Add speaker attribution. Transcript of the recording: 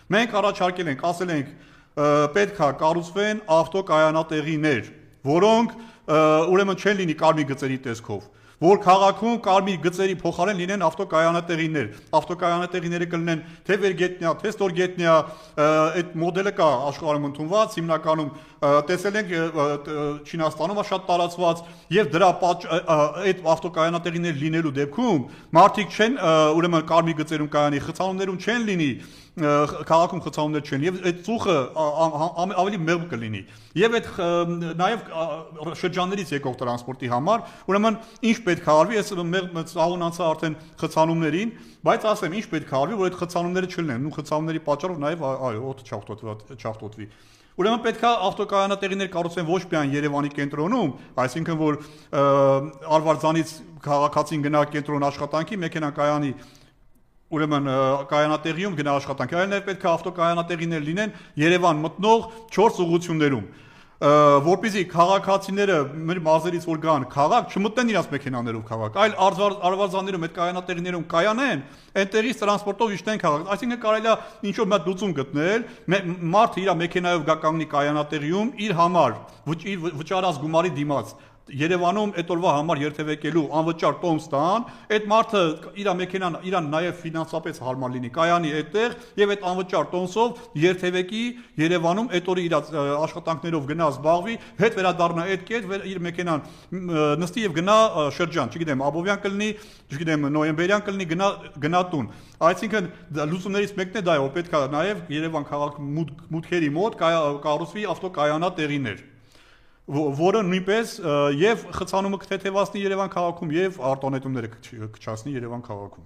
Speaker 1: Մենք առաջարկել ենք, ասել ենք, պետք է կառուցվեն ավտոկայանատեղիներ, որոնք ուրեմն չեն լինի կարմիր գծերի տեսքով, որ քաղաքում կարմիր գծերի փոխարեն լինեն ավտոկայանատեղիներ, ավտոկայանատեղիները կլինեն թե վերգետնյա, թե ստորգետնյա, այդ մոդելը կա աշխարհում ընդունված, հիմնականում տեսել ենք Չինաստանում է շատ տարածված, եւ դրա այդ ավտոկայանատեղիներ լինելու դեպքում մարդիկ չեն ուրեմն կարմիր գծերում կայանի, խցանումներում չեն լինի, քաղաքում խցանումներ չեն, եւ այդ ծուխը ավելի մեղմ կլինի, եւ այդ նաեւ շրջաններից եկող տրանսպորտի համար, ուրեմն ինչ պետք է արվի, ես ծաղուն անցա արդեն խցանումներին, բայց ասեմ, ինչ պետք է արվի, որ այդ խցանումները չլինեն, ու խցանումների պատճառով նաեւ օդը չաղտոտվի։ Ուրեմն պետք է ավտոկայանատեղիներ կառուցեն ոչ միայն Երևանի կենտրոնում, այսինքն որ Արվարձանից քաղաքացին գնա կենտրոն աշխատանքի, մեքենան կայանի ուրեմն կայանատեղիում գնա աշխատանքի, այլ նաև պետք է ավտոկայանատեղիներ լինեն Երևան մտնող 4 ուղղություններում, որպեսզի քաղաքացիները մեր մարզերից որ գան քաղաք չմտնեն իրաց մեքենաներով քաղաք, այլ Արվարձաններում այդ կայանատեղիներում կայանեն, այնտեղից տրանսպորտով իջնեն քաղաք, այսինքն կարելի է ինչ-որ մի հատ լուծում գտնել, մարդը իր մեքենայով գա կանգնի կայանատեղիում իր համար վճարած գումարի դիմաց Երևանում այդ օրվա համար երթևեկելու անվճար տոն ստան, այդ մարդը իր մեքենան իրան նաև ֆինանսապես հարմար լինի, կայանի այդտեղ եւ այդ անվճար տոնսով երթևեկի Երևանում այդ օրը իր աշխատանքներով գնա զբաղվի, հետ վերադառնա այդ կետ, իր մեքենան նստի եւ գնա շրջան, չգիտեմ, Աբովյան կլինի, չգիտեմ, նոյեմբերյան կլինի, գնա տուն։ Այսինքն լուծումներից մեկն է դա է, որ պետք է նաև Երևան քաղաք մուտքերի մոտ կառուցվի ավտոկայանատեղիներ, որը նույնպես եւ խցանումը կթեթևացնի Երևան քաղաքում եւ արտոնետումները կչացնի Երևան քաղաքում։